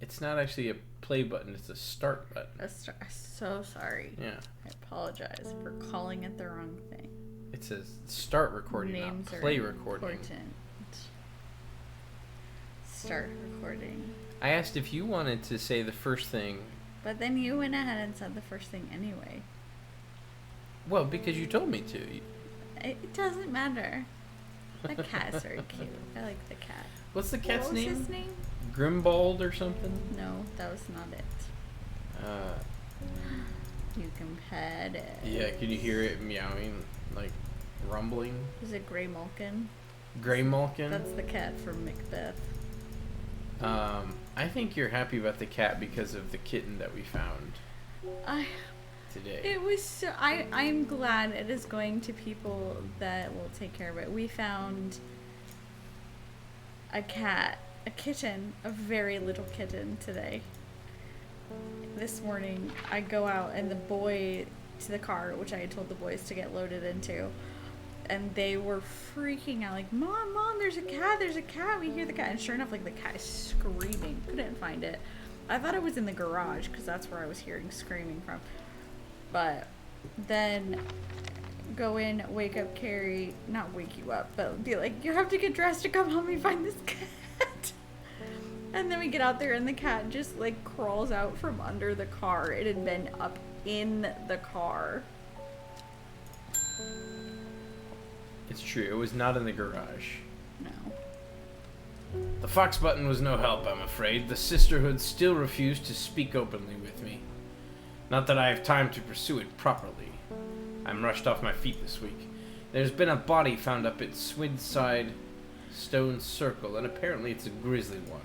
It's not actually a play button, it's a start button. So sorry. Yeah. I apologize for calling it the wrong thing. It says start recording, Names not play are recording. Important. Start recording. I asked if you wanted to say the first thing. But then you went ahead and said the first thing anyway. Well, because you told me to. It doesn't matter. The cat's very cute. I like the cat. What's the cat's name? What was his name? Grimbald or something? No, that was not it. You can pet it. Yeah, can you hear it meowing, like rumbling? Is it Grey Malkin? Grey Malkin? That's the cat from Macbeth. I think you're happy about the cat because of the kitten that we found today. It was so... I'm glad it is going to people that will take care of it. We found a kitten, a very little kitten today. This morning, I go out and the boy to the car, which I had told the boys to get loaded into, and they were freaking out, like, Mom, there's a cat, we hear the cat. And sure enough, like, the cat is screaming. Couldn't find it. I thought it was in the garage, because that's where I was hearing screaming from. But then go in, wake up Carrie, not wake you up, but be like, you have to get dressed to come help me find this cat. And then we get out there and the cat just, like, crawls out from under the car. It had been up in the car. It's true, it was not in the garage. No. The fox button was no help, I'm afraid. The sisterhood still refused to speak openly with me. Not that I have time to pursue it properly. I'm rushed off my feet this week. There's been a body found up at Swidside Stone Circle, and apparently it's a grisly one.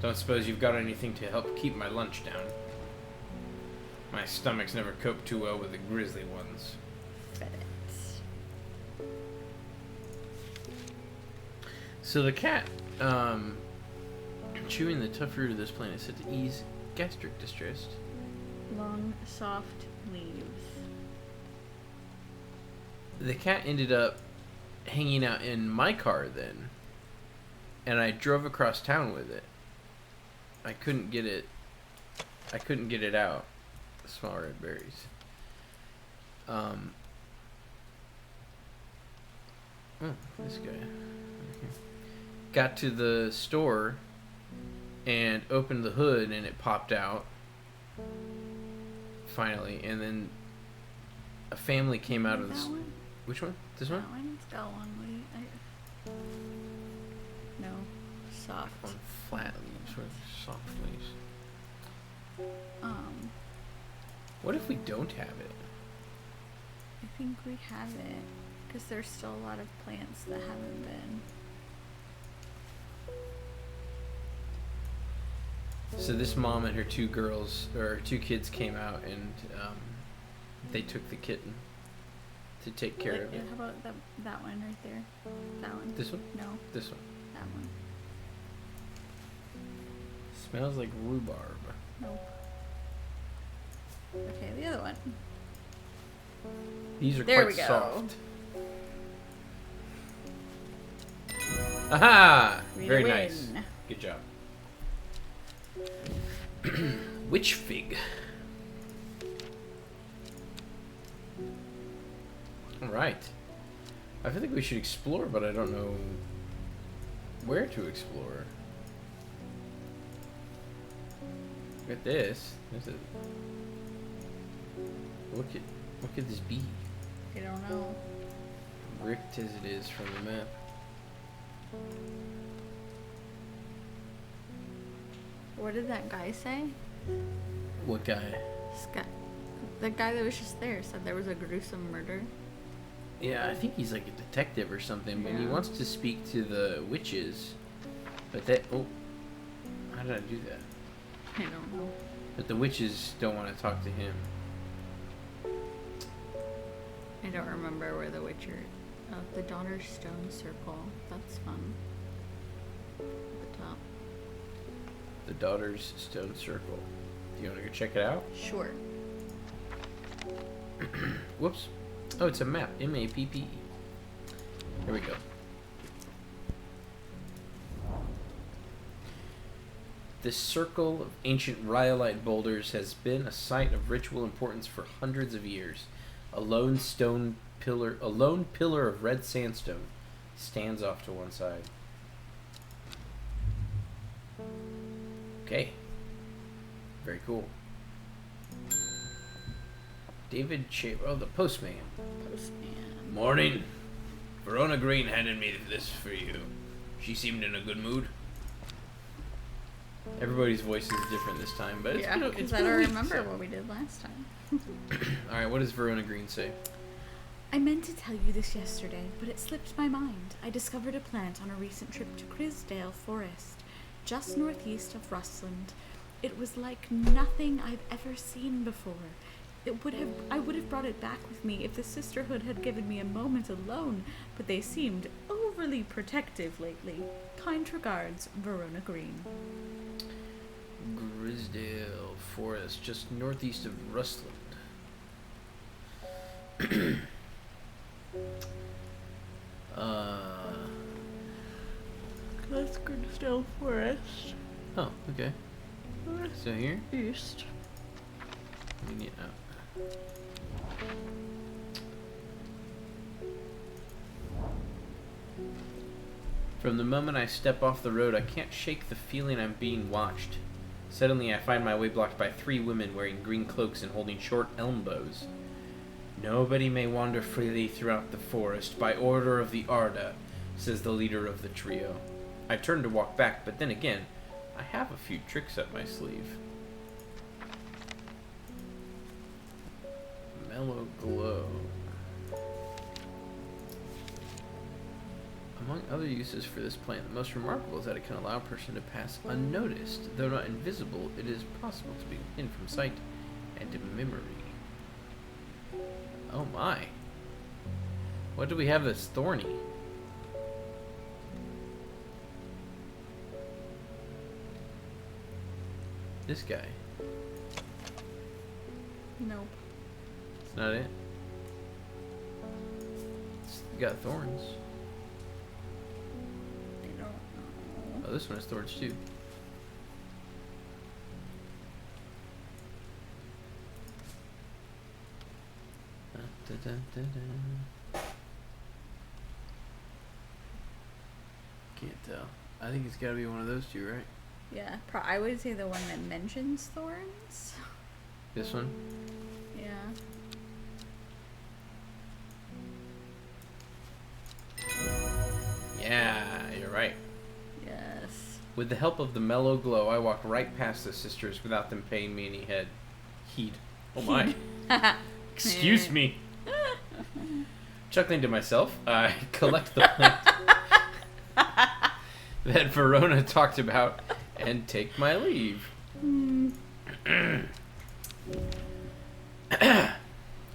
Don't suppose you've got anything to help keep my lunch down. My stomach's never coped too well with the grisly ones. So the cat, chewing the tough root of this plant is said to ease gastric distress. Long, soft leaves. The cat ended up hanging out in my car then, and I drove across town with it. I couldn't get it out. Small red berries. This guy. Got to the store and opened the hood and it popped out. Finally, and then a family came out of the... Which one? This one? That one's got long leaves. No. Soft. On flat leaves. What are soft leaves? What if we don't have it? I think we have it. Because there's still a lot of plants that haven't been. So this mom and her two kids came out and they took the kitten to take care of it. How about that one right there? That one? This one? No. This one. That one. Smells like rhubarb. Nope. Okay, the other one. These are there quite we go. soft. Aha! Very nice. Good job. Witch fig. Alright. I feel like we should explore, but I don't know where to explore. Look at this. What could this be? I don't know. Ripped as it is from the map. What did that guy say? What guy? The guy that was just there said there was a gruesome murder. Yeah, I think he's like a detective or something, but he wants to speak to the witches. But how did I do that? I don't know. But the witches don't want to talk to him. I don't remember where the Witcher... Oh, the Daughter's Stone Circle. That's fun. At the top. The Daughter's Stone Circle. Do you want to go check it out? Sure. Whoops. Oh, it's a map. M-A-P-P-E. Here we go. This circle of ancient rhyolite boulders has been a site of ritual importance for hundreds of years. A lone pillar of red sandstone stands off to one side. Okay. Very cool. David oh, the postman. Postman. Morning. Verona Green handed me this for you. She seemed in a good mood. Everybody's voice is different this time, but Yeah, because I don't remember what we did last time. Alright, what does Verona Green say? I meant to tell you this yesterday, but it slipped my mind. I discovered a plant on a recent trip to Crisdale Forest, just northeast of Rustland. It was like nothing I've ever seen before. I would have brought it back with me if the sisterhood had given me a moment alone, but they seemed overly protective lately. Kind regards, Verona Green. Grisdale Forest, just northeast of Rustland. That's Grisdale Forest. Oh, okay. So here? East. Let me get out. From the moment I step off the road, I can't shake the feeling I'm being watched. Suddenly, I find my way blocked by 3 women wearing green cloaks and holding short elm bows. Nobody may wander freely throughout the forest by order of the Arda, says the leader of the trio. I turn to walk back, but then again, I have a few tricks up my sleeve. Mellow glow. Among other uses for this plant, the most remarkable is that it can allow a person to pass unnoticed. Though not invisible, it is possible to be hidden from sight and memory. Oh my. What do we have that's thorny? This guy. Nope. It's not it. It's got thorns. I don't know. Oh, this one has thorns too. Da, da, da, da. Can't tell. I think it's got to be one of those two, right? Yeah, I would say the one that mentions thorns. This one? Yeah. Yeah, you're right. Yes. With the help of the mellow glow, I walk right past the sisters without them paying me any heed. Oh my. Excuse me. Chuckling to myself, I collect the plant that Verona talked about and take my leave.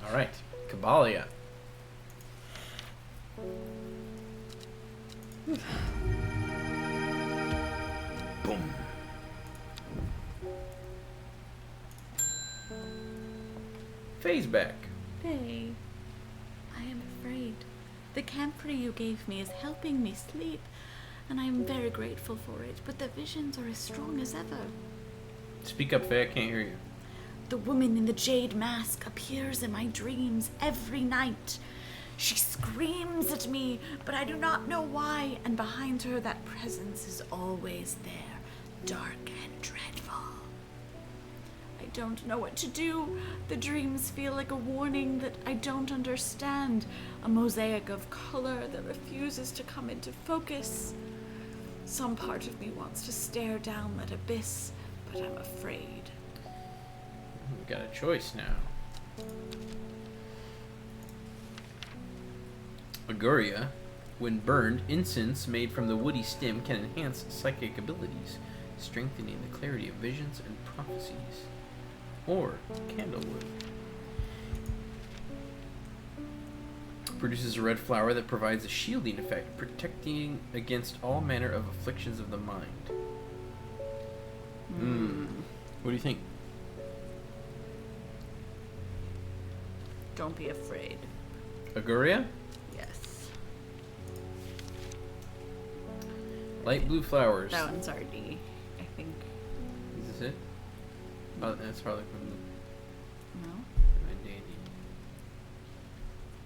Alright, Kabalia. Boom. Phase back. Faye, I am afraid. The camphor you gave me is helping me sleep, and I am very grateful for it, but the visions are as strong as ever. Speak up, Faye, I can't hear you. The woman in the jade mask appears in my dreams every night. She screams at me, but I do not know why, and behind her that presence is always there, dark and dreadful. I don't know what to do. The dreams feel like a warning that I don't understand, a mosaic of color that refuses to come into focus. Some part of me wants to stare down that abyss, but I'm afraid. We've got a choice now. Auguria. When burned, incense made from the woody stem can enhance psychic abilities, strengthening the clarity of visions and prophecies. Or candlewood. Produces a red flower that provides a shielding effect, protecting against all manner of afflictions of the mind. What do you think? Don't be afraid. Auguria? Yes. Light blue flowers. That one's already, I think, this it? Oh, that's Harlequin. No. My dandy.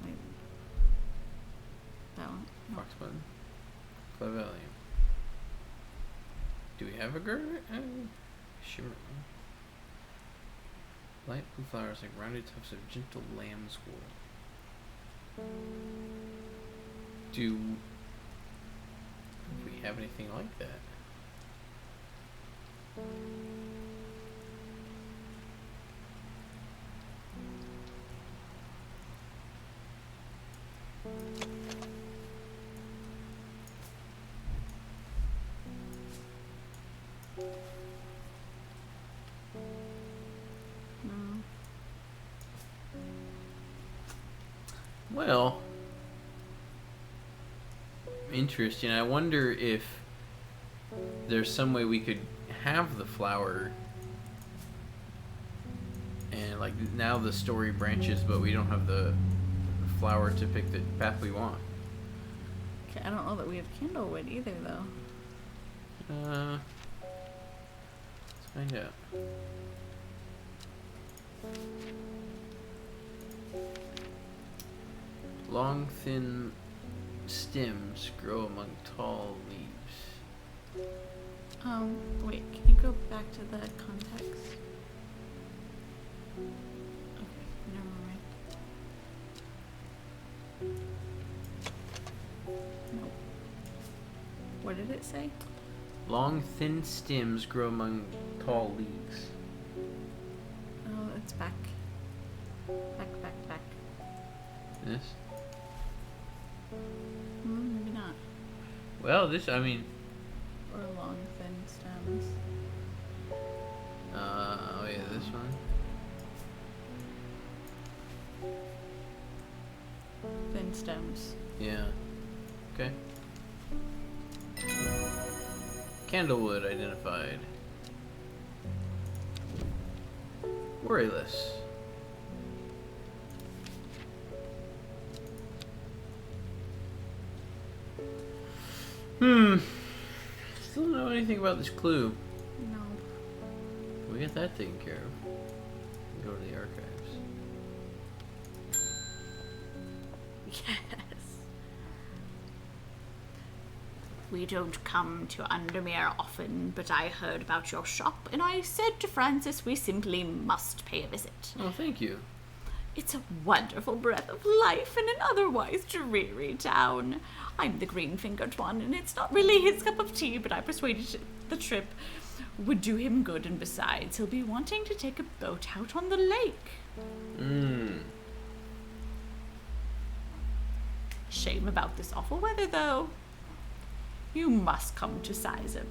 Wait. That one? No. Fox button. Clavelium. Do we have a girl? Shimmer. Light blue flowers like rounded tufts of gentle lamb's wool. Do we have anything like that? No. Well, interesting. I wonder if there's some way we could have the flower and like now the story branches, but we don't have the flower to pick the path we want. Okay, I don't know that we have candlewood either, though. Let's find out. Long, thin stems grow among tall leaves. Wait, can you go back to the context? Okay, never mind. Nope. What did it say? Long, thin stems grow among tall leaves. Oh, it's back. Back. This? Maybe not. Well, this, I mean... Or long, thin stems. Oh yeah, this one. Thin stems. Yeah. Okay. Candlewood identified. Worryless. Still don't know anything about this clue. No. We get that taken care of. Go to the archives. Yes. We don't come to Undermere often, but I heard about your shop, and I said to Francis we simply must pay a visit. Oh, thank you. It's a wonderful breath of life in an otherwise dreary town. I'm the green-fingered one, and it's not really his cup of tea, but I persuaded the trip would do him good, and besides, he'll be wanting to take a boat out on the lake. Shame about this awful weather, though. You must come to Sizeberg.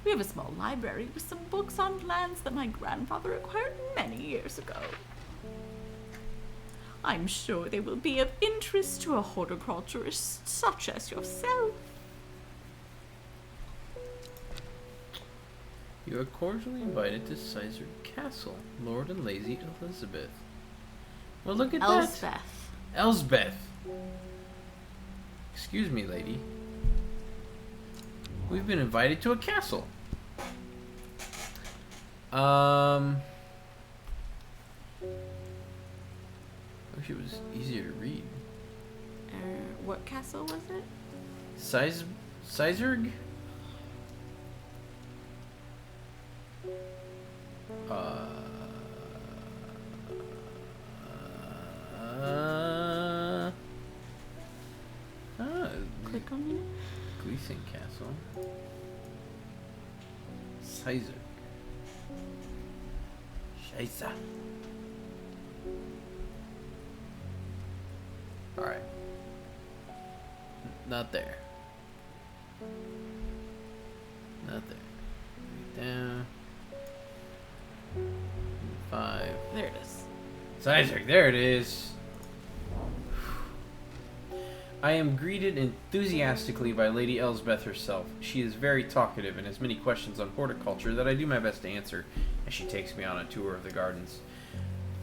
We have a small library with some books on plants that my grandfather acquired many years ago. I'm sure they will be of interest to a horticulturist such as yourself. You are cordially invited to Sizer Castle, Lord and Lady Elizabeth. Well, look at that. Elsbeth. Excuse me, lady. We've been invited to a castle. Wish it was easier to read. What castle was it? Sizerg? Click on it. Gleason Castle. Sizer. Scheisse. Alright. Not there. Not there. Down. 5. There it is. Sizer, there it is. I am greeted enthusiastically by Lady Elsbeth herself. She is very talkative and has many questions on horticulture that I do my best to answer as she takes me on a tour of the gardens.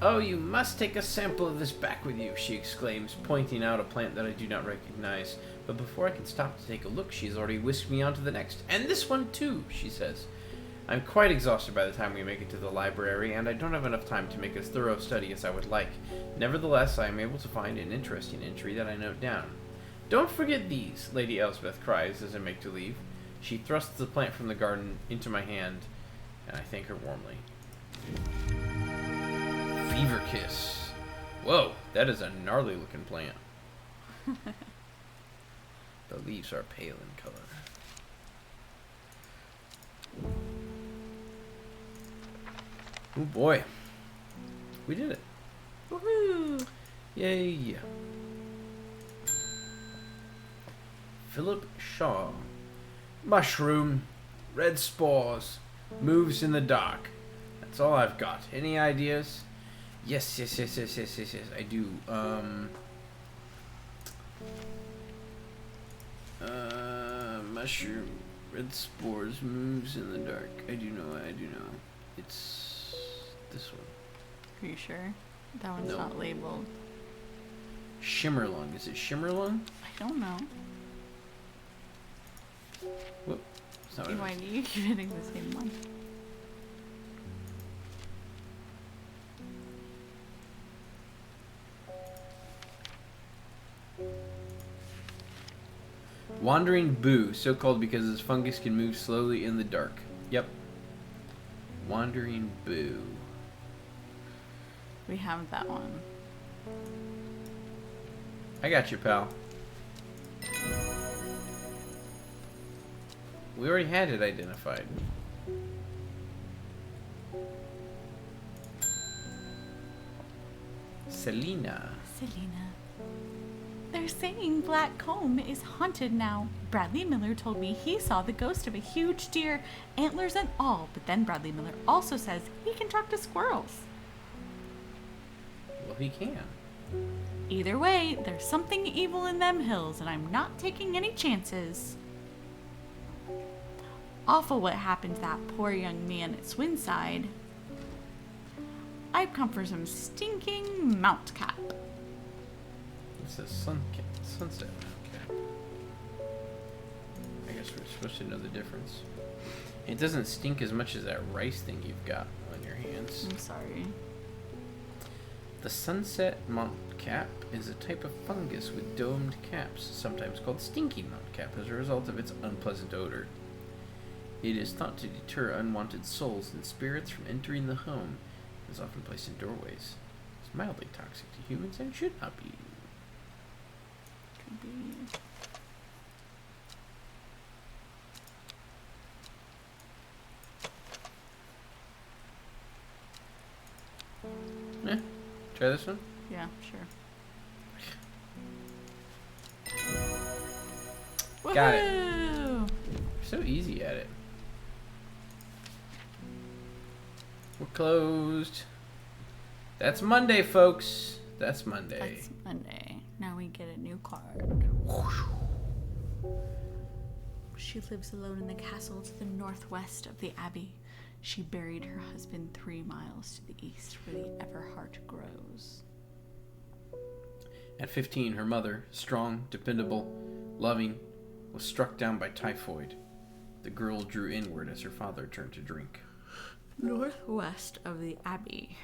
Oh, you must take a sample of this back with you, she exclaims, pointing out a plant that I do not recognize. But before I can stop to take a look, she has already whisked me on to the next. And this one too, she says. I'm quite exhausted by the time we make it to the library, and I don't have enough time to make as thorough a study as I would like. Nevertheless, I am able to find an interesting entry that I note down. Don't forget these, Lady Elspeth cries as I make to leave. She thrusts the plant from the garden into my hand, and I thank her warmly. Fever Kiss. Whoa, that is a gnarly looking plant. The leaves are pale in color. Oh boy. We did it. Woohoo! Yay. Philip Shaw. Mushroom. Red spores. Moves in the dark. That's all I've got. Any ideas? Yes. I do. Mushroom. Red spores. Moves in the dark. I do know. It's this one. Are you sure? That one's No. not labeled. Shimmerlung. Is it Shimmerlung? I don't know. Whoop. That's not what it Why is. do you keep hitting the same one? Wandering Boo, so called because this fungus can move slowly in the dark. Yep. Wandering Boo. We have that one. I got you, pal. We already had it identified. Selena. Selena. They're saying Black Comb is haunted now. Bradley Miller told me he saw the ghost of a huge deer, antlers and all, but then Bradley Miller also says he can talk to squirrels. Well, he can. Either way, there's something evil in them hills, and I'm not taking any chances. Awful what happened to that poor young man at Swinside. I've come for some stinking mount cap. It says sunset. Okay. I guess we're supposed to know the difference. It doesn't stink as much as that rice thing you've got on your hands. I'm sorry. The sunset mount cap is a type of fungus with domed caps, sometimes called stinky mount cap, as a result of its unpleasant odor. It is thought to deter unwanted souls and spirits from entering the home. It is often placed in doorways. It's mildly toxic to humans and should not be. Could be. Try this one. Yeah, sure. Got it. Woohoo! You're so easy at it. We're closed. That's Monday, folks. That's Monday. That's Monday. Now we get a new card. She lives alone in the castle to the northwest of the abbey. She buried her husband 3 miles to the east where the Everheart grows. At 15, her mother, strong, dependable, loving, was struck down by typhoid. The girl drew inward as her father turned to drink. Northwest of the abbey.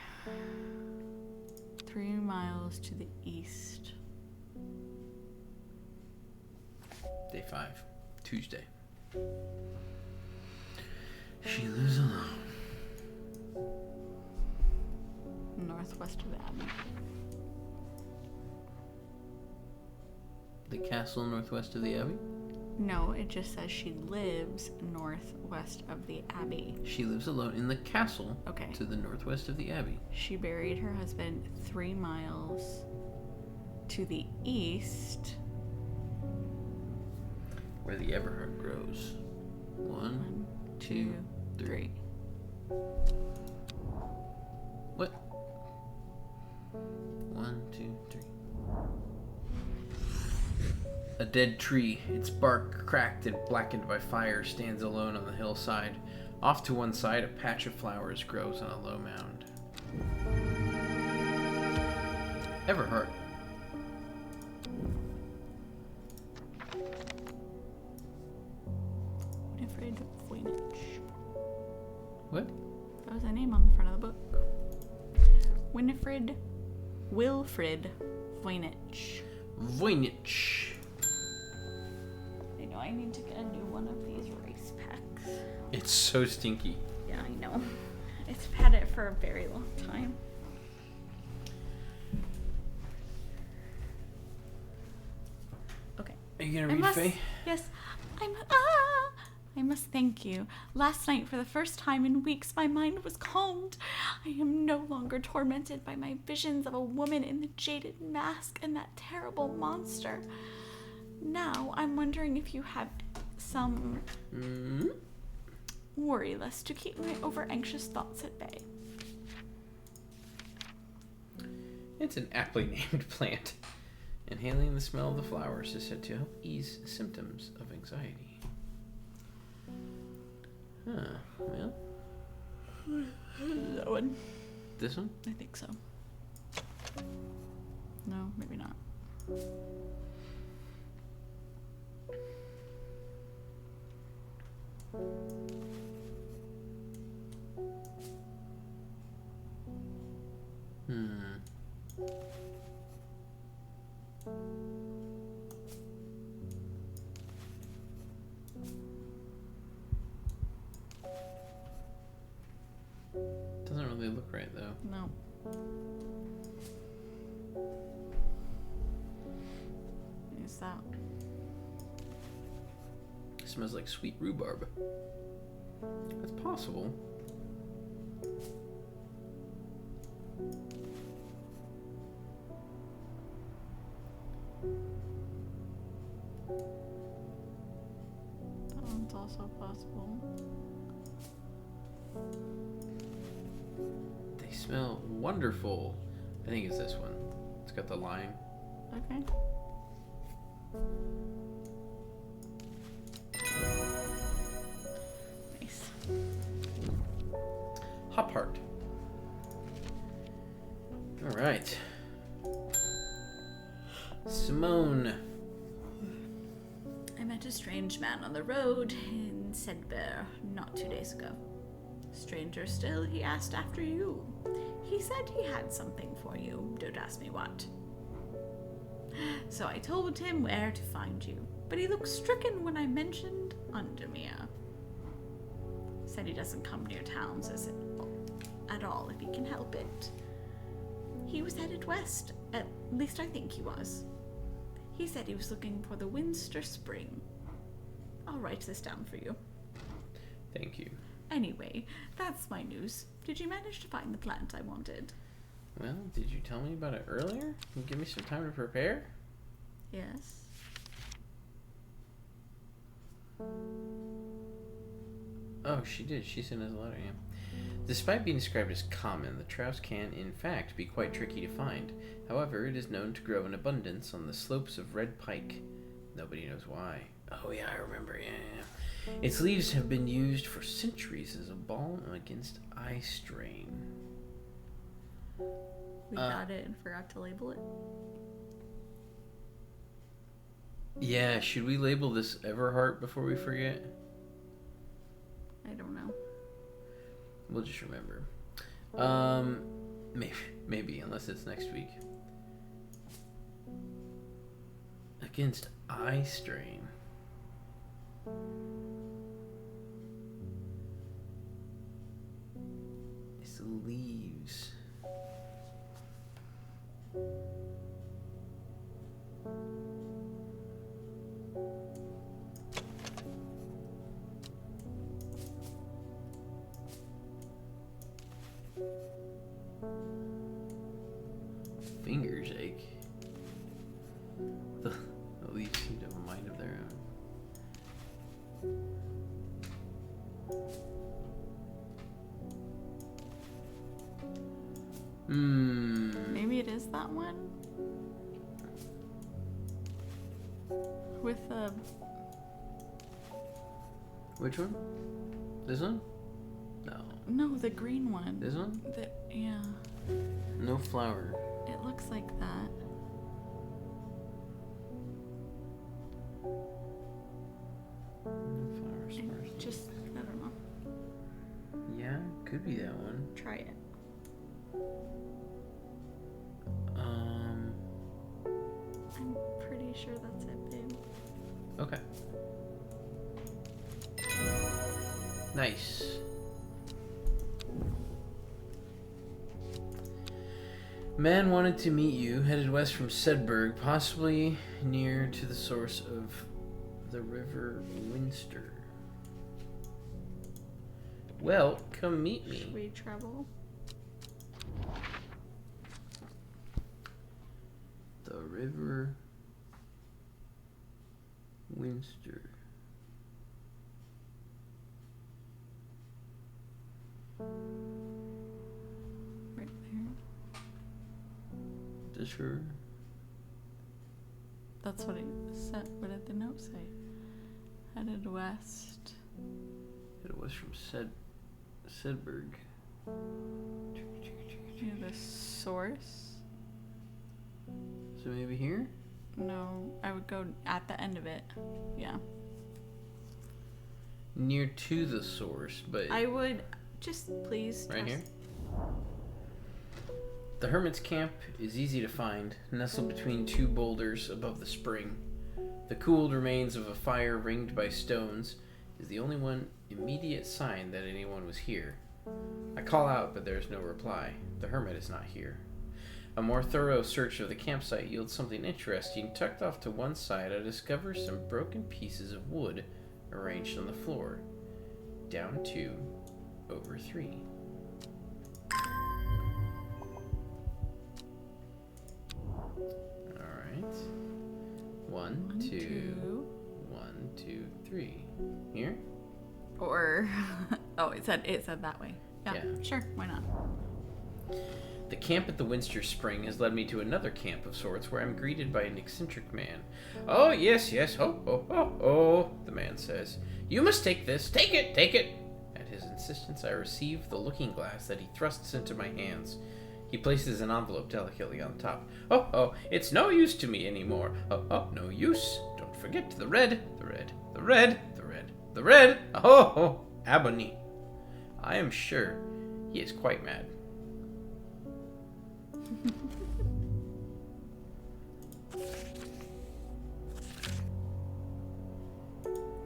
3 miles to the east. Day 5, Tuesday. She lives alone. Northwest of the abbey. The castle northwest of the abbey? No, it just says she lives northwest of the abbey. She lives alone in the castle Okay. to the northwest of the abbey. She buried her husband 3 miles to the east. Where the Everheart grows. 1, 2, 3. What? 1, 2, 3. A dead tree, its bark cracked and blackened by fire, stands alone on the hillside. Off to one side, a patch of flowers grows on a low mound. Everheart. Winifred Voynich. What? That was a name on the front of the book. Wilfrid Voynich. Voynich. I know, I need to get a new one of these rice packs. It's so stinky. Yeah, I know. It's had it for a very long time. Okay. Are you gonna read, Faye? Yes. I must thank you. Last night, for the first time in weeks, my mind was calmed. I am no longer tormented by my visions of a woman in the jaded mask and that terrible monster. Now, I'm wondering if you have some worry less to keep my over-anxious thoughts at bay. It's an aptly named plant. Inhaling the smell of the flowers is said to help ease symptoms of anxiety. Huh, well. That one? This one? I think so. No, maybe not. Doesn't really look right though. No. Is that? It smells like sweet rhubarb. That's possible. That one's also possible. They smell wonderful. I think it's this one. It's got the lime. Okay. Nice. Hop heart. All right. Simone. I met a strange man on the road in Sedberg not 2 days ago. Stranger still, he asked after you. He said he had something for you. Don't ask me what. So I told him where to find you, but he looked stricken when I mentioned Undermere. Said he doesn't come near towns at all if he can help it. He was headed west, at least I think he was. He said he was looking for the Winster Spring. I'll write this down for you. Thank you. Anyway, that's my news. Did you manage to find the plant I wanted? Well, did you tell me about it earlier? Can you give me some time to prepare? Yes. Oh, she did. She sent us a letter, yeah. Despite being described as common, the trouse can, in fact, be quite tricky to find. However, it is known to grow in abundance on the slopes of Red Pike. Nobody knows why. Oh, yeah, I remember, yeah. Its leaves have been used for centuries as a balm against eye strain. We got it and forgot to label it. Yeah, should we label this Everheart before we forget? I don't know. We'll just remember. Maybe, unless it's next week. Against eye strain. It's the leaves. Fingers ache. The leaves seem to have a mind of their own. Maybe it is that one? With the... Which one? This one? No. No, the green one. This one? Yeah. No flower. It looks like that. No flowers. Just, I don't know. Yeah. Could be that one. Try it. I'm pretty sure that's it, babe. Okay. Nice. Man wanted to meet you, headed west from Sedberg, possibly near to the source of the river Winster. Well, come meet me. Should we travel? The river Winster. Right there. Does her? That's what it said. What did the note say? Headed west. It was from Sedberg. Near the source? So maybe here? No, I would go at the end of it. Yeah. Near to the source, but... I would just please Right trust- here? The hermit's camp is easy to find, nestled between two boulders above the spring. The cooled remains of a fire ringed by stones is the only one immediate sign that anyone was here. I call out, but there is no reply. The hermit is not here. A more thorough search of the campsite yields something interesting. Tucked off to one side, I discover some broken pieces of wood arranged on the floor. Down 2 over 3. Alright. 1, 2, 1, 2, 3. Here? Or oh, it said that way. Yeah, Yeah. sure, why not? The camp at the Winster Spring has led me to another camp of sorts where I'm greeted by an eccentric man. Oh, yes, oh, the man says. You must take this. Take it, take it. At his insistence, I receive the looking glass that he thrusts into my hands. He places an envelope delicately on top. Oh, it's no use to me anymore. Oh, no use. Don't forget the red, the red, the red, the red, the red. Oh, ebony. I am sure he is quite mad.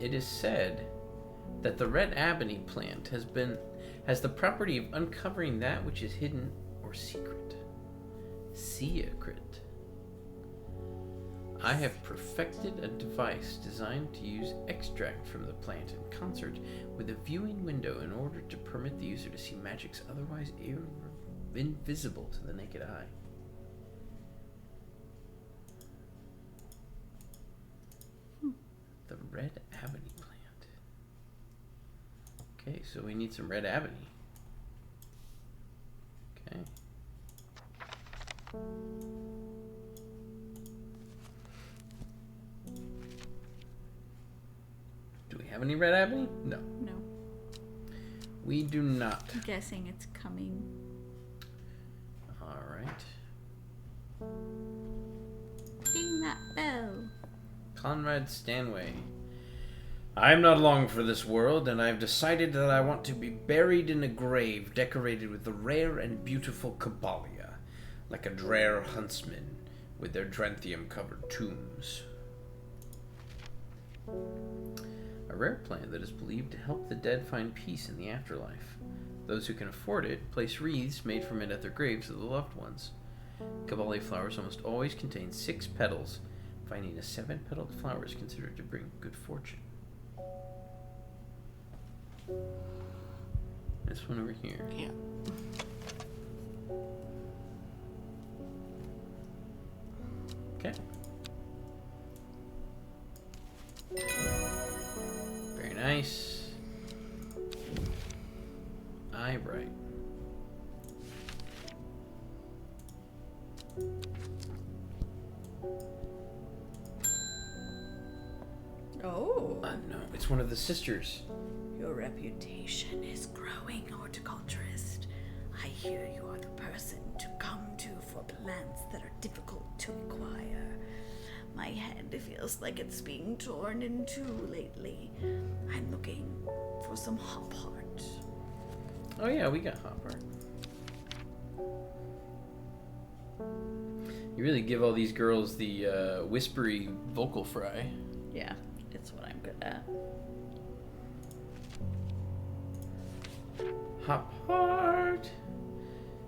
It is said that the red ebony plant has the property of uncovering that which is hidden or secret. Secret. I have perfected a device designed to use extract from the plant in concert with a viewing window in order to permit the user to see magics otherwise invisible to the naked eye. The red ebony plant. Okay, so we need some red ebony. Okay. Do we have any red ebony? No. No. We do not. I'm guessing it's coming. Alright. Ding that bell. Conrad Stanway. I am not long for this world, and I have decided that I want to be buried in a grave decorated with the rare and beautiful Caballia, like a Drare huntsman with their Dranthium-covered tombs. A rare plant that is believed to help the dead find peace in the afterlife. Those who can afford it place wreaths made from it at their graves of the loved ones. Caballia flowers almost always contain 6 petals. Finding a 7-petaled flower is considered to bring good fortune. This one over here. Yeah. Okay. Very nice. Eye bright. Oh. No, it's one of the sisters. Your reputation is growing, horticulturist. I hear you are the person to come to for plants that are difficult to acquire. My head feels like it's being torn in two lately. I'm looking for some hop heart. Oh yeah, we got hopper. You really give all these girls the whispery vocal fry. Yeah, it's what I'm good at. Hop hard.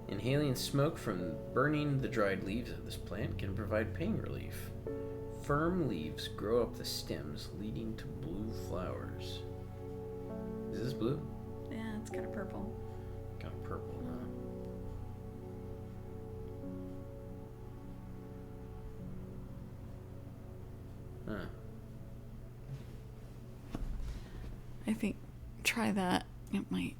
Inhaling smoke from burning the dried leaves of this plant can provide pain relief. Firm leaves grow up the stems, leading to blue flowers. Is this blue? Yeah, it's kind of purple. Kind of purple, huh? Huh. I think try that. It might.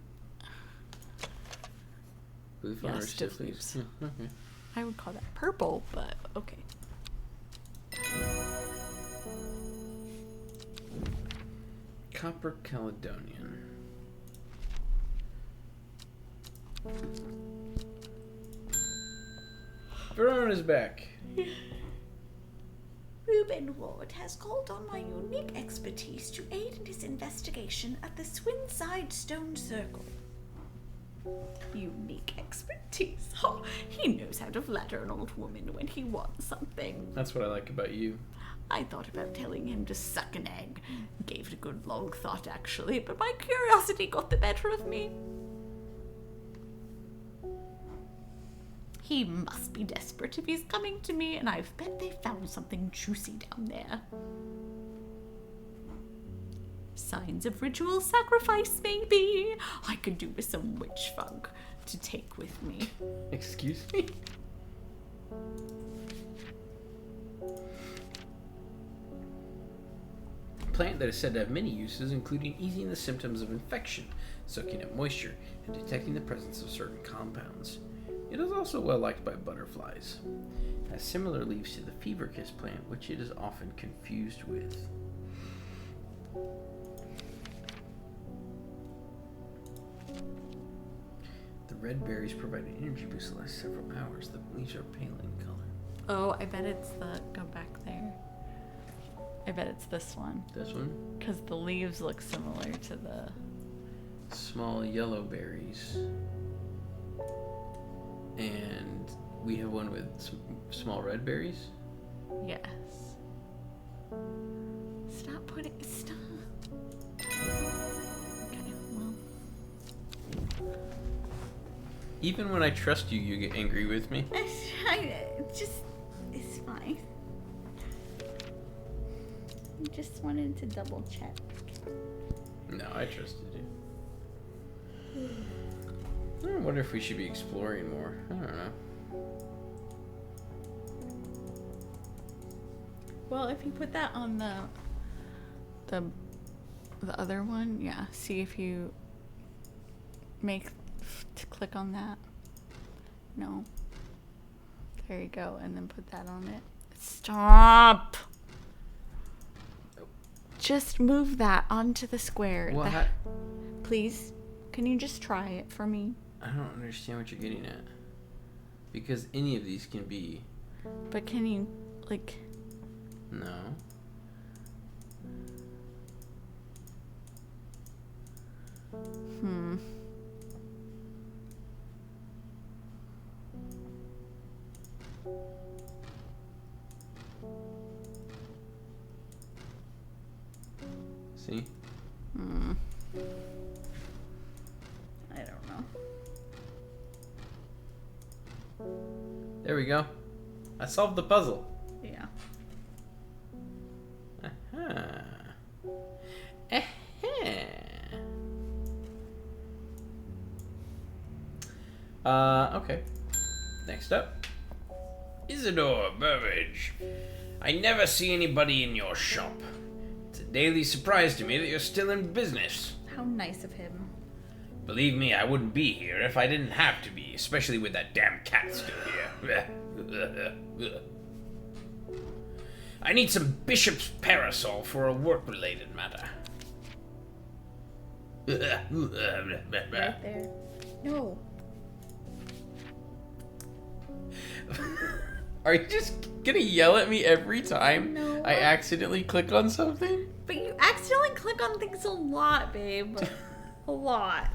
Blue flowers, stiff leaves. leaves. Yeah, okay. I would call that purple, but okay. Copper Caledonian. Verona's back. Reuben Ward has called on my unique expertise to aid in his investigation at the Swinside Stone Circle. Unique expertise? Oh, he knows how to flatter an old woman when he wants something. That's what I like about you. I thought about telling him to suck an egg. Gave it a good long thought, actually, but my curiosity got the better of me. He must be desperate if he's coming to me, and I bet they found something juicy down there. Signs of ritual sacrifice, maybe. I could do with some witch funk to take with me. Excuse me? A plant that is said to have many uses, including easing the symptoms of infection, soaking up moisture, and detecting the presence of certain compounds. It is also well liked by butterflies. It has similar leaves to the fever kiss plant, which it is often confused with. The red berries provide an energy boost that lasts several hours. The leaves are pale in color. Oh, I bet it's the. Go back there. I bet it's this one. This one? Because the leaves look similar to the. Small yellow berries. And we have one with small red berries. Yes. Stop putting. Stop. Okay, well. Even when I trust you, you get angry with me. It's fine. I just wanted to double check. No, I trusted you. I wonder if we should be exploring more. I don't know. Well, if you put that on the other one, yeah. See if you to click on that. No. There you go, and then put that on it. Stop. Just move that onto the square. What? Please, can you just try it for me? I don't understand what you're getting at. Because any of these can be. But can you, like... No. See? I don't know. There we go. I solved the puzzle. Yeah. Okay. Next up. Isidore Burbage. I never see anybody in your shop. It's a daily surprise to me that you're still in business. How nice of him. Believe me, I wouldn't be here if I didn't have to be, especially with that damn cat still here. I need some bishop's parasol for a work-related matter. Right there. No. Are you just gonna yell at me every time No. I accidentally click on something? But you accidentally click on things a lot, babe. A lot.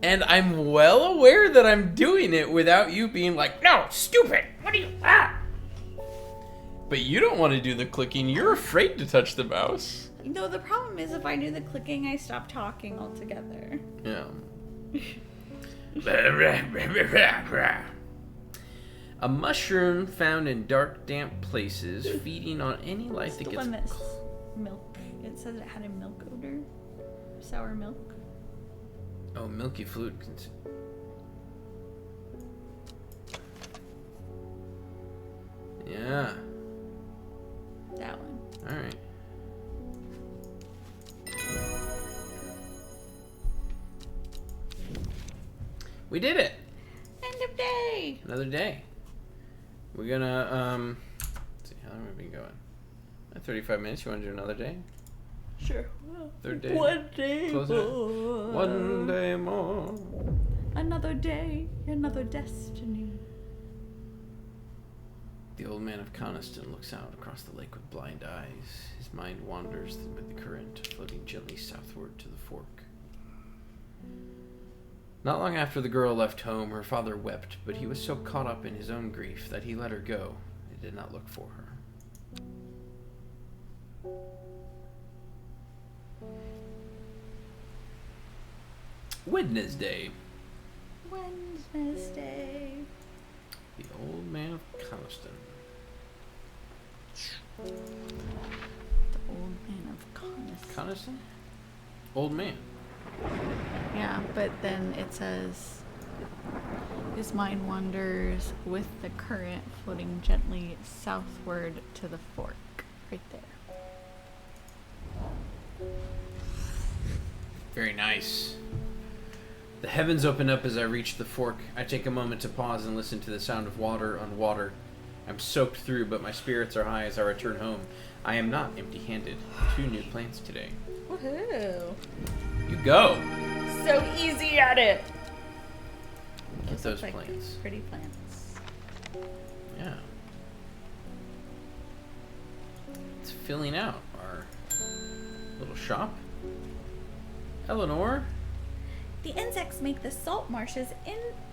And I'm well aware that I'm doing it without you being like, no, stupid. What are you? Ah! But you don't want to do the clicking. You're afraid to touch the mouse. No, the problem is if I do the clicking, I stop talking altogether. Yeah. A mushroom found in dark, damp places, feeding on any life that The gets... one that's milk. It says it had a milk odor. Sour milk. Oh, milky fluid. Yeah. That one. Alright. We did it! End of day! Another day. We're gonna, let's see, how long have we been going? 35 minutes. You want to do another day? Sure. Third day. One day Close it. more. One day more. Another day, another destiny. The old man of Coniston looks out across the lake with blind eyes. His mind wanders with the current, floating gently southward to the fork. Not long after the girl left home, her father wept, but he was so caught up in his own grief that he let her go. He did not look for her. Wednesday. Wednesday. The old man of Coniston. The old man of Coniston. Coniston? Old man. Yeah, but then it says his mind wanders with the current floating gently southward to the fork. Right there. Very nice. The heavens open up as I reach the fork. I take a moment to pause and listen to the sound of water on water. I'm soaked through, but my spirits are high as I return home. I am not empty-handed. 2 new plants today. Woohoo! You go! So easy at it! Get those Look like plants. pretty plants. Yeah. It's filling out our little shop. Eleanor? The insects make the salt marshes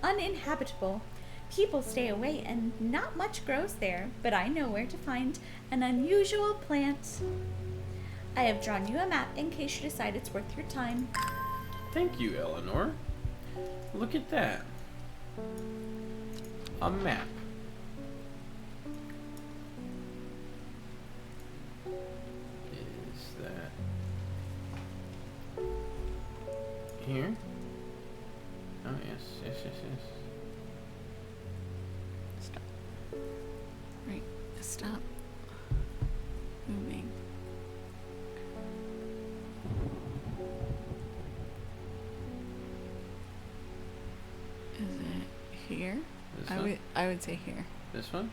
uninhabitable. People stay away and not much grows there, but I know where to find an unusual plant. I have drawn you a map in case you decide it's worth your time. Thank you, Eleanor. Look at that. A map. Is that here? Oh, yes, yes, yes, yes. Stop. Right. Stop. Moving. Is it here? This one? I would say here. This one?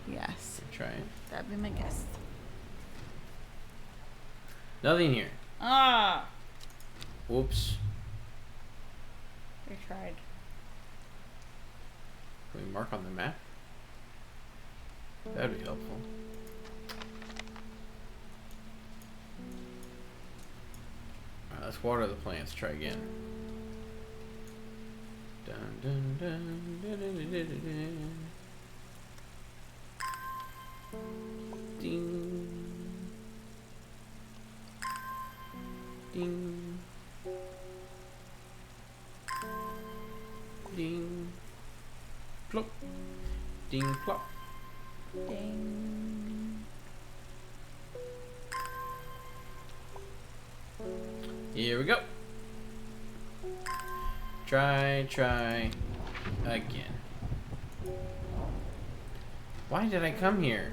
Yes. Try it. That'd be my guess. Nothing here. Ah! Whoops. I tried. Can we mark on the map? That'd be helpful. Alright, let's water the plants. Try again. Dun, dun, dun, dun, dun, dun, dun, dun. Ding. Ding. Ding. Plop. Ding plop. Ding. Here we go. Try again. Why did I come here?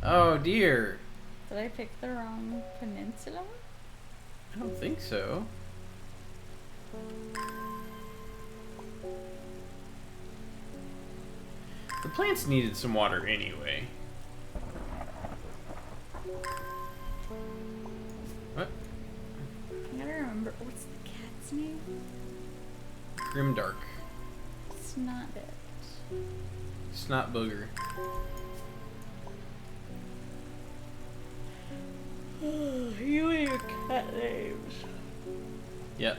Oh dear. Did I pick the wrong peninsula? I don't think so. The plants needed some water anyway. What? I gotta remember. What's the cat's name? Grimdark. It's not it. Snot booger. You and your cat names. Yep.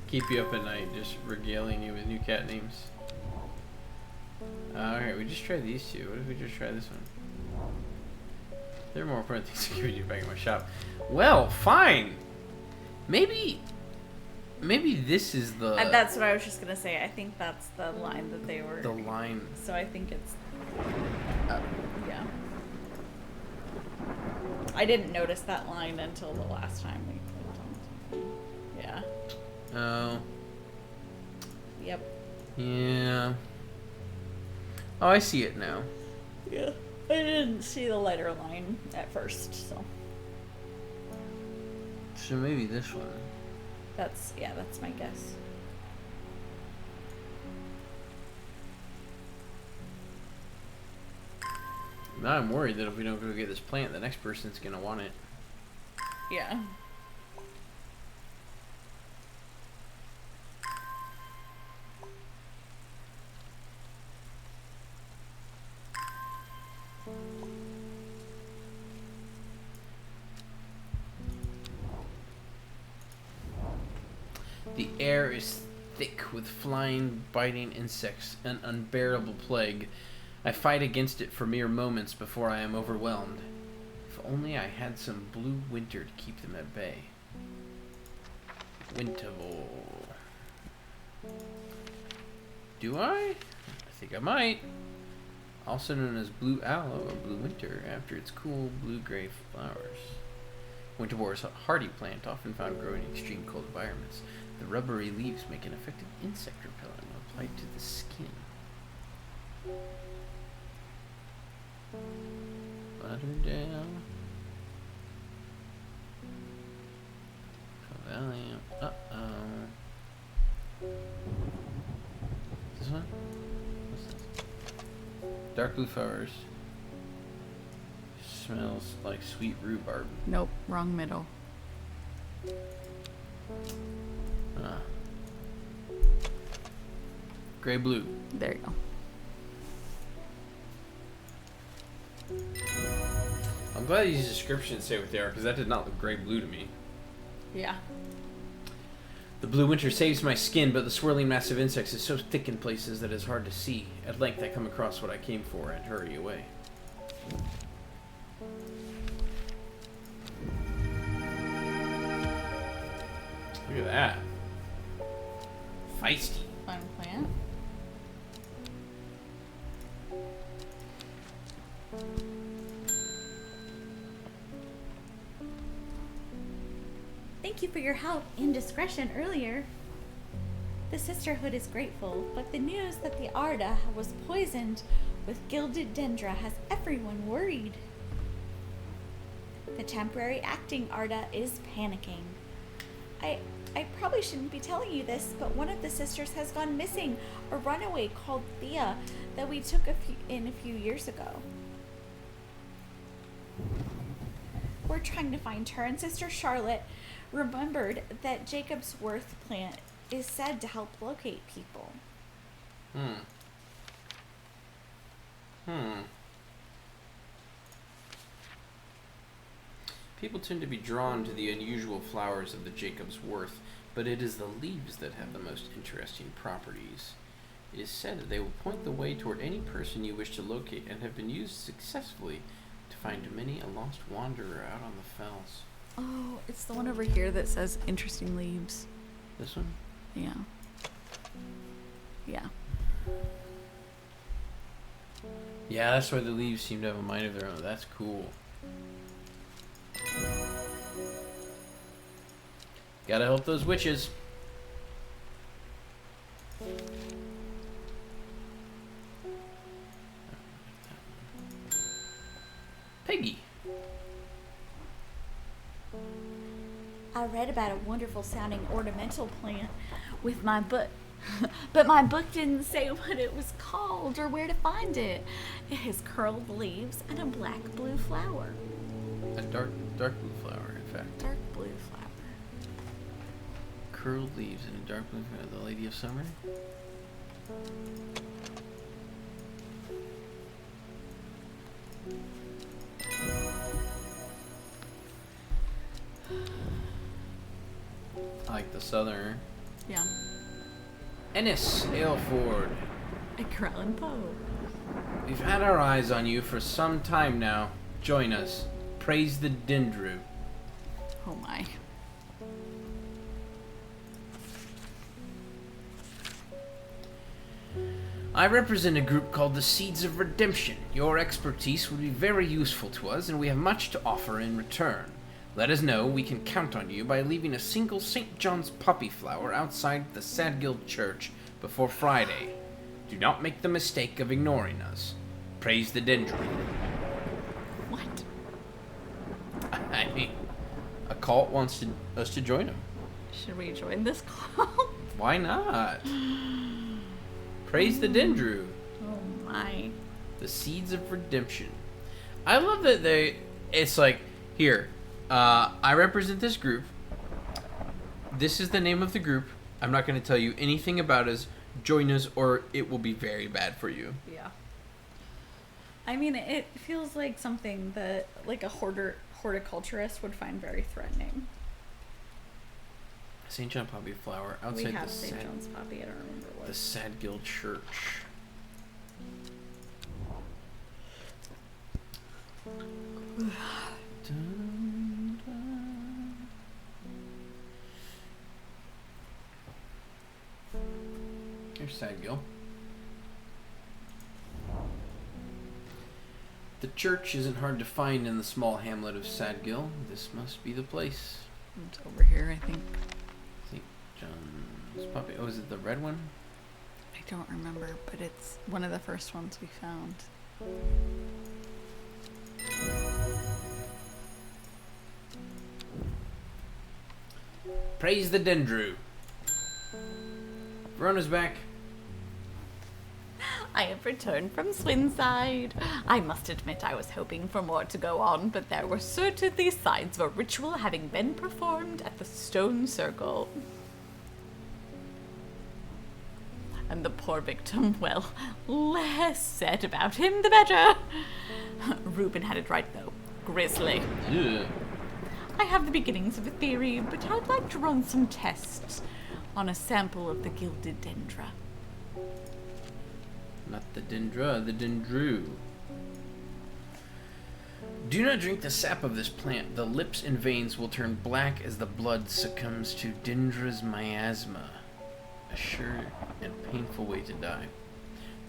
Keep you up at night, just regaling you with new cat names. Alright, we just tried these two. What if we just try this one? There are more important things I can do back in my shop. Well, fine. Maybe this is the... That's what I was just gonna say. I think that's the line that they were... The line. So I think it's... yeah. I didn't notice that line until the last time we played on. Yeah. Oh. Yep. Yeah. Oh, I see it now. Yeah. I didn't see the letter line at first, so... So maybe this one. That's my guess. Now I'm worried that if we don't go get this plant, the next person's gonna want it. Yeah. The air is thick with flying, biting insects, an unbearable plague. I fight against it for mere moments before I am overwhelmed. If only I had some blue winter to keep them at bay. Winterval. Do I? I think I might. Also known as blue aloe or blue winter, after its cool blue-gray flowers. Winterboar is a hardy plant, often found growing in extreme cold environments. The rubbery leaves make an effective insect repellent when applied to the skin. Butter down. Valium. Uh-oh. This one? What's this? Dark blue flowers. Smells like sweet rhubarb. Nope, wrong middle. Ah. Gray blue. There you go. I'm glad these descriptions say what they are, because that did not look gray blue to me. Yeah. The blue winter saves my skin, but the swirling mass of insects is so thick in places that it's hard to see. At length I come across what I came for and hurry away. Look at that. Feisty. Fun plant. Thank you for your help and discretion earlier. The Sisterhood is grateful, but the news that the Arda was poisoned with gilded dendra has everyone worried. The temporary acting Arda is panicking. I probably shouldn't be telling you this, but one of the sisters has gone missing, a runaway called Thea that we took a few years ago. We're trying to find her, and Sister Charlotte remembered that Jacob's Worth plant is said to help locate people. People tend to be drawn to the unusual flowers of the Jacob's Worth, but it is the leaves that have the most interesting properties. It is said that they will point the way toward any person you wish to locate and have been used successfully to find many a lost wanderer out on the fells. Oh, it's the one over here that says interesting leaves. This one? Yeah. Yeah. Yeah, that's why the leaves seem to have a mind of their own. That's cool. Gotta help those witches. Peggy. I read about a wonderful sounding ornamental plant with my book, but my book didn't say what it was called or where to find it. It has curled leaves and a black-blue flower. A dark blue flower, in fact. Dark blue flower. Curled leaves and a dark blue flower. The Lady of Summer? I like the southerner. Yeah. Ennis Aylford. Edgar Allan Poe. We've had our eyes on you for some time now. Join us. Praise the Dendru. Oh my. I represent a group called the Seeds of Redemption. Your expertise would be very useful to us, and we have much to offer in return. Let us know we can count on you by leaving a single St. John's poppy flower outside the Sadgill Church before Friday. Do not make the mistake of ignoring us. Praise the Dendru. What? I mean, a cult wants us to join them. Should we join this call? Why not? Praise the Dendru. Oh my. The Seeds of Redemption. I love that it's like, here, I represent this group. This is the name of the group. I'm not going to tell you anything about us. Join us or it will be very bad for you. Yeah. I mean, it feels like something that, like, a horticulturist would find very threatening. St. John poppy flower outside We have the St. John's poppy, I don't remember what. the Sadgill Church. Dun, dun. Here's Sadgill. The church isn't hard to find in the small hamlet of Sadgill. This must be the place. It's over here, I think. St. John's poppy. Oh, is it the red one? I don't remember, but it's one of the first ones we found. Praise the Dendru. Verona's back. I have returned from Swinside. I must admit I was hoping for more to go on, but there were certainly signs of a ritual having been performed at the Stone Circle. And the poor victim, well, less said about him the better. Reuben had it right, though. Grisly. Yeah. I have the beginnings of a theory, but I'd like to run some tests on a sample of the gilded dendra. Not the Dendra, the Dendru. Do not drink the sap of this plant. The lips and veins will turn black as the blood succumbs to Dendra's miasma. A sure and painful way to die.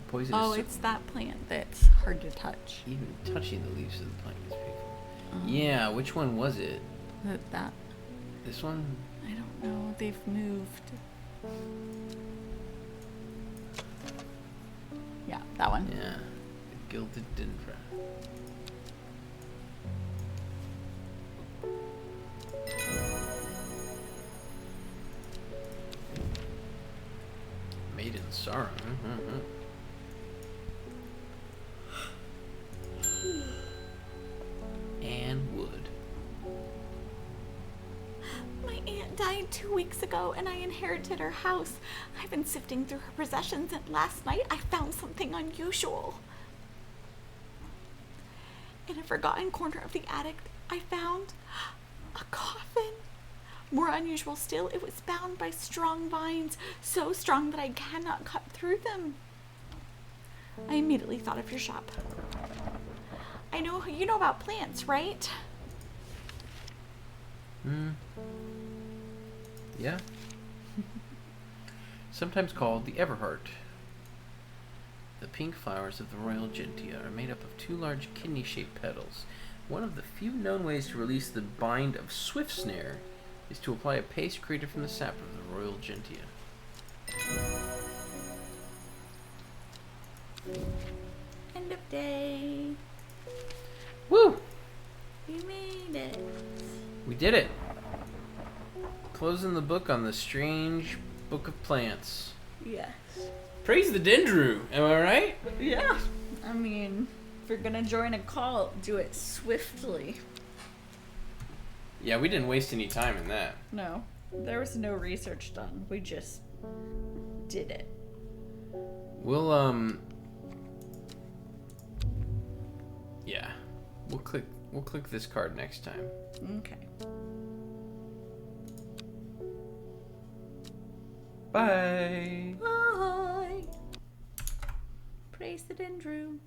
The poison Oh, is it's that plant that's hard to touch. even touching the leaves of the plant is painful. Yeah, which one was it? That This one? I don't know. They've moved. Yeah, that one. Yeah. The gilded Dendra. Maiden sorrow. And wood. My aunt died 2 weeks ago, and I inherited her house. I've been sifting through her possessions, and last night I found something unusual. In a forgotten corner of the attic, I found a coffin. More unusual still, it was bound by strong vines, so strong that I cannot cut through them. I immediately thought of your shop. I know you know about plants, right? Yeah. Sometimes called the Everheart. The pink flowers of the royal gentian are made up of two large kidney-shaped petals. One of the few known ways to release the bind of swift snare is to apply a paste created from the sap of the royal gentian. End of day. Woo! We made it. We did it! Closing the book on the strange book of plants. Yes. Praise the Dendru, am I right? Yeah. I mean, if you're gonna join a cult, do it swiftly. Yeah, we didn't waste any time in that. No, there was no research done. We just did it. We'll, yeah. We'll click this card next time. Okay. Bye. Bye. Praise the Dendrew.